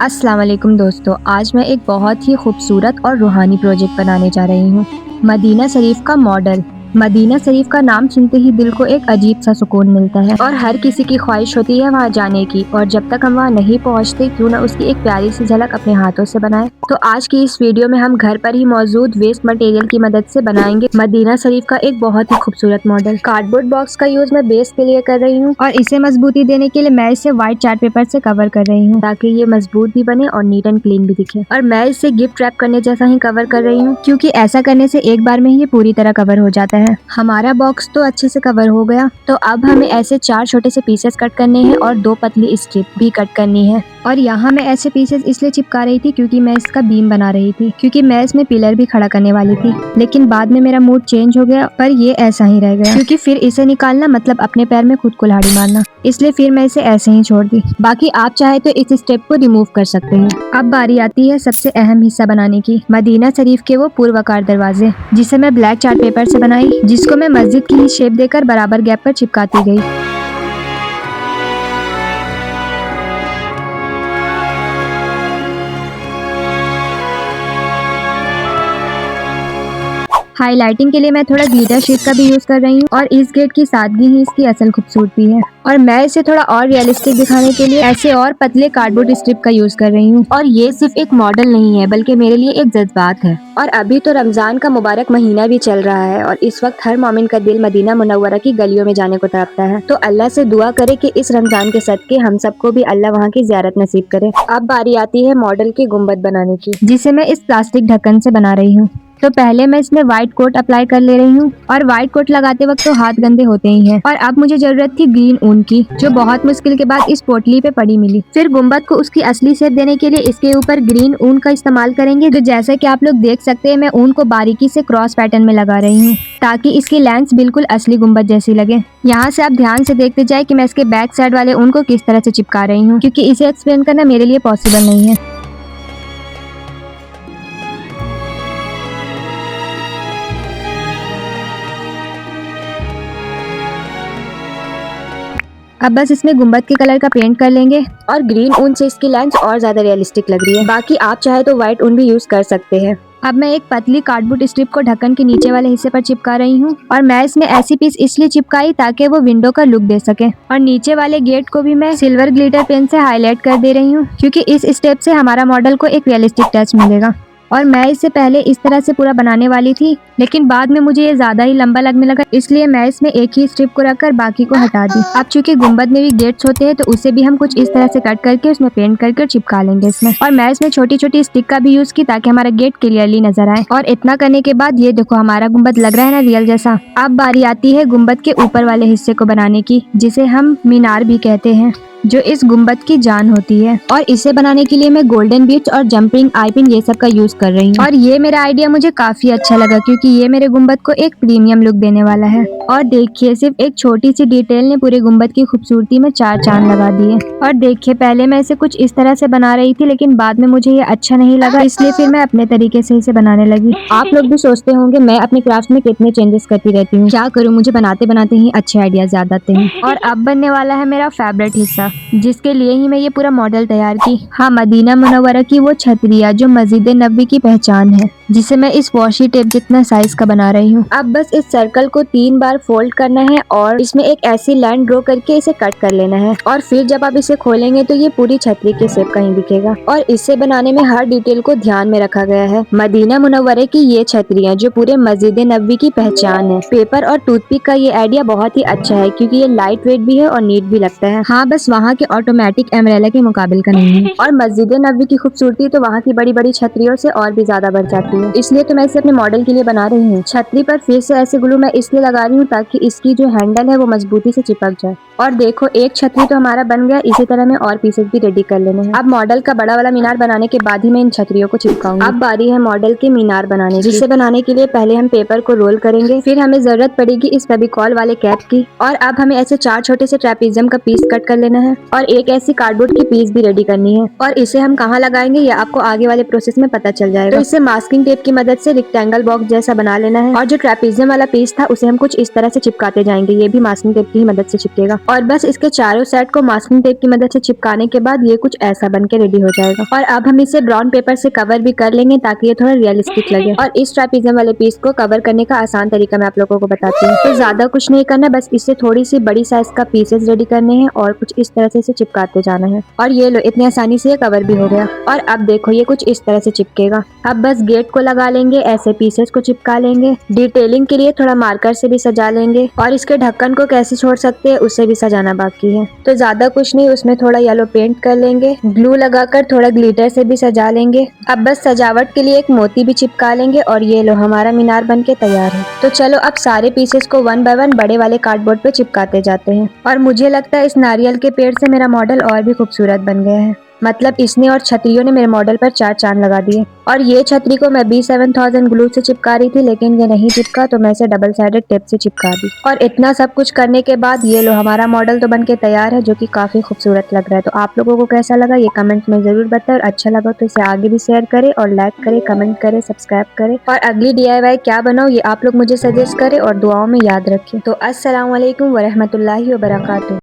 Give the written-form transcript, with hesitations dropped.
अस्सलाम वालेकुम दोस्तों, आज मैं एक बहुत ही खूबसूरत और रूहानी प्रोजेक्ट बनाने जा रही हूँ। मदीना शरीफ का मॉडल। मदीना शरीफ का नाम सुनते ही दिल को एक अजीब सा सुकून मिलता है और हर किसी की ख्वाहिश होती है वहाँ जाने की, और जब तक हम वहाँ नहीं पहुँचते क्यों न उसकी एक प्यारी सी झलक अपने हाथों से बनाएं। तो आज की इस वीडियो में हम घर पर ही मौजूद वेस्ट मटेरियल की मदद से बनाएंगे मदीना शरीफ का एक बहुत ही खूबसूरत मॉडल। कार्डबोर्ड बॉक्स का यूज मैं बेस के लिए कर रही हूँ और इसे मजबूती देने के लिए मैं इसे व्हाइट चार्ट पेपर से कवर कर रही हूँ ताकि ये मजबूत भी बने और नीट एंड क्लीन भी दिखे। और मैं इसे गिफ्ट रैप करने जैसा ही कवर कर रही हूँ क्योंकि ऐसा करने से एक बार में ही ये पूरी तरह कवर हो जाता है। हमारा बॉक्स तो अच्छे से कवर हो गया, तो अब हमें ऐसे 4 छोटे से पीसेस कट करने हैं और 2 पतली स्ट्रिप भी कट करनी है। और यहाँ मैं ऐसे पीसेस इसलिए चिपका रही थी क्योंकि मैं इसका बीम बना रही थी, क्योंकि मैं इसमें पिलर भी खड़ा करने वाली थी, लेकिन बाद में मेरा मूड चेंज हो गया पर ये ऐसा ही रह गया क्योंकि फिर इसे निकालना मतलब अपने पैर में खुद कुल्हाड़ी मारना, इसलिए फिर मैं इसे ऐसे ही छोड़ दी। बाकी आप चाहे तो इस स्टेप को रिमूव कर सकते हैं। अब बारी आती है सबसे अहम हिस्सा बनाने की, मदीना शरीफ के वो पूर्वाकार दरवाजे, जिसे मैं ब्लैक चार्ट पेपर से बनाई, जिसको मैं मस्जिद की ही शेप देकर बराबर गैप पर चिपकाती गई। हाइलाइटिंग के लिए मैं थोड़ा ग्लिटर शीट का भी यूज कर रही हूँ और इस गेट की सादगी ही इसकी असल खूबसूरती है। और मैं इसे थोड़ा और रियलिस्टिक दिखाने के लिए ऐसे और पतले कार्डबोर्ड स्ट्रिप का यूज कर रही हूँ। और ये सिर्फ एक मॉडल नहीं है बल्कि मेरे लिए एक जज्बात है। और अभी तो रमजान का मुबारक महीना भी चल रहा है और इस वक्त हर मोमिन का दिल मदीना मुनव्वरा की गलियों में जाने को तड़पता है। तो अल्लाह से दुआ करे कि इस रमजान के सदके हम सबको भी अल्लाह वहाँ की ज़ियारत नसीब करे। अब बारी आती है मॉडल की गुम्बद बनाने की, जिसे मैं इस प्लास्टिक ढक्कन से बना रही हूँ। तो पहले मैं इसमें व्हाइट कोट अप्लाई कर ले रही हूँ और व्हाइट कोट लगाते वक्त तो हाथ गंदे होते ही हैं। और अब मुझे जरूरत थी ग्रीन ऊन की, जो बहुत मुश्किल के बाद इस पोटली पे पड़ी मिली। फिर गुम्बद को उसकी असली शेप देने के लिए इसके ऊपर ग्रीन ऊन का इस्तेमाल करेंगे। तो जैसे कि आप लोग देख सकते हैं मैं ऊन को बारीकी से क्रॉस पैटर्न में लगा रही हूँ ताकि इसकी लेंथ बिल्कुल असली गुम्बद जैसी लगे। यहाँ से आप ध्यान से देखते जाए कि मैं इसके बैक साइड वाले ऊन को किस तरह से चिपका रही हूँ, क्योंकि इसे एक्सप्लेन करना मेरे लिए पॉसिबल नहीं है। अब बस इसमें गुम्बद के कलर का पेंट कर लेंगे और ग्रीन ऊन से इसकी लेंथ और ज्यादा रियलिस्टिक लग रही है। बाकी आप चाहे तो व्हाइट ऊन भी यूज कर सकते हैं। अब मैं एक पतली कार्डबोर्ड स्ट्रिप को ढक्कन के नीचे वाले हिस्से पर चिपका रही हूँ और मैं इसमें ऐसी पीस इसलिए चिपकाई ताकि वो विंडो का लुक दे सके। और नीचे वाले गेट को भी मैं सिल्वर ग्लिटर पेन से हाईलाइट कर दे रही हूँ क्योंकि इस स्टेप से हमारा मॉडल को एक रियलिस्टिक टच मिलेगा। और मैं इसे पहले इस तरह से पूरा बनाने वाली थी, लेकिन बाद में मुझे ये ज्यादा ही लंबा लगने लगा, इसलिए मैं इसमें एक ही स्ट्रिप को रखकर बाकी को हटा दी। अब चूंकि गुम्बद में भी गेट्स होते हैं तो उसे भी हम कुछ इस तरह से कट करके उसमें पेंट करके चिपका लेंगे इसमें। और मैं इसमें छोटी छोटी स्टिक का भी यूज की ताकि हमारा गेट क्लियरली नजर आए। और इतना करने के बाद ये देखो हमारा गुम्बद लग रहा है ना रियल जैसा। अब बारी आती है गुम्बद के ऊपर वाले हिस्से को बनाने की, जिसे हम मीनार भी कहते हैं, जो इस गुम्बद की जान होती है। और इसे बनाने के लिए मैं गोल्डन बीट्स और जंपिंग आई पिन ये सब का यूज कर रही हूँ। और ये मेरा आइडिया मुझे काफी अच्छा लगा क्योंकि ये मेरे गुम्बद को एक प्रीमियम लुक देने वाला है। और देखिए सिर्फ एक छोटी सी डिटेल ने पूरे गुम्बद की खूबसूरती में 4 चांद लगा दिए। और देखिए पहले मैं इसे कुछ इस तरह से बना रही थी, लेकिन बाद में मुझे ये अच्छा नहीं लगा, इसलिए फिर मैं अपने तरीके से इसे बनाने लगी। आप लोग भी सोचते होंगे मैं अपने क्राफ्ट में कितने चेंजेस करती रहती हूँ, क्या करूँ, मुझे बनाते बनाते ही अच्छे आइडियाज याद आते हैं। और अब बनने वाला है मेरा फेवरेट हिस्सा, जिसके लिए ही मैं ये पूरा मॉडल तैयार की। हाँ, मदीना मुनव्वरा की वो छतरिया जो मस्जिद नबी की पहचान है, जिसे मैं इस वॉशी टेप जितना साइज का बना रही हूँ। अब बस इस सर्कल को 3 बार फोल्ड करना है और इसमें एक ऐसी लाइन ड्रॉ करके इसे कट कर लेना है। और फिर जब आप इसे खोलेंगे तो ये पूरी छतरी के शेप का ही दिखेगा। और इसे बनाने में हर डिटेल को ध्यान में रखा गया है। मदीना मुनव्वरे की ये छतरियाँ जो पूरे मस्जिद नबी की पहचान है। पेपर और टूथपिक का ये आइडिया बहुत ही अच्छा है क्योंकि ये लाइट वेट भी है और नीट भी लगता है। हाँ, बस वहाँ के ऑटोमेटिक एम्ब्रेला के मुकाबले का नहीं है। और मस्जिद नबी की खूबसूरती तो वहाँ की बड़ी बड़ी छतरियों से और भी ज्यादा बढ़ जाती है, इसलिए तो मैं इसे अपने मॉडल के लिए बना रही हूँ। छतरी पर फिर से ऐसे ग्लू मैं इसलिए लगा रही हूँ ताकि इसकी जो हैंडल है वो मजबूती से चिपक जाए। और देखो एक छतरी तो हमारा बन गया, इसी तरह में और पीसेस भी रेडी कर लेने हैं। अब मॉडल का बड़ा वाला मीनार बनाने के बाद ही मैं इन छतरियों को चिपकाऊंगी। अब बारी है मॉडल के मीनार बनाने की, जिसे बनाने के लिए पहले हम पेपर को रोल करेंगे, फिर हमें जरूरत पड़ेगी इस फेविकॉल वाले कैप की। और अब हमें ऐसे 4 छोटे से ट्रेपेजियम का पीस कट कर लेना है है और एक ऐसी कार्डबोर्ड की पीस भी रेडी करनी है और इसे हम कहाँ लगाएंगे ये आपको आगे वाले प्रोसेस में पता चल जाएगा। तो इसे मास्किंग टेप की मदद से रेक्टेंगल बॉक्स जैसा बना लेना है और जो ट्रेपेजियम वाला पीस था उसे हम कुछ इस तरह से चिपकाते जाएंगे। ये भी मास्किंग टेप की ही मदद से चिपकेगा और बस इसके चारों साइड को मास्किंग टेप की मदद से चिपकाने के बाद ये कुछ ऐसा बन के रेडी हो जाएगा। और अब हम इसे ब्राउन पेपर से कवर भी कर लेंगे ताकि ये थोड़ा रियलिस्टिक लगे। और इस ट्रेपेजियम वाले पीस को कवर करने का आसान तरीका मैं आप लोगों को बताती हूँ। तो ज्यादा कुछ नहीं करना, बस इससे थोड़ी सी बड़ी साइज का पीसेस रेडी करने हैं और कुछ इस तरह से इसे चिपकाते जाना है। और ये लो, इतनी आसानी से ये कवर भी हो गया। और अब देखो ये कुछ इस तरह से चिपकेगा। अब बस गेट को लगा लेंगे, ऐसे पीसेस को चिपका लेंगे। डिटेलिंग के लिए थोड़ा मार्कर से भी सजा लेंगे और इसके ढक्कन को कैसे छोड़ सकते हैं उसे भी सजाना बाकी है। तो ज्यादा कुछ नहीं, उसमें थोड़ा येलो पेंट कर लेंगे, ग्लू लगाकर थोड़ा ग्लिटर से भी सजा लेंगे। अब बस सजावट के लिए एक मोती भी चिपका लेंगे और ये लो, हमारा मीनार बन के तैयार है। तो चलो अब सारे पीसेस को वन बाय वन बड़े वाले कार्डबोर्ड पे चिपकाते जाते हैं। और मुझे लगता है इस नारियल के पेड़ से मेरा मॉडल और भी खूबसूरत बन गया है। मतलब इसने और छतरियों ने मेरे मॉडल पर 4 चांद लगा दिए। और ये छतरी को मैं B7000 ग्लू से चिपका रही थी लेकिन ये नहीं चिपका, तो मैं इसे डबल साइडेड टेप से चिपका दी। और इतना सब कुछ करने के बाद ये लो, हमारा मॉडल तो बन के तैयार है, जो कि काफी खूबसूरत लग रहा है। तो आप लोगों को कैसा लगा ये कमेंट में जरूर बताएं और अच्छा लगा तो इसे आगे भी शेयर करें और लाइक करें, कमेंट करें, सब्सक्राइब करें। और अगली DIY क्या बनाओ ये आप लोग मुझे सजेस्ट करें और दुआओं में याद रखें। तो अस्सलाम वालेकुम वरहमतुल्लाहि वबरकातुहू।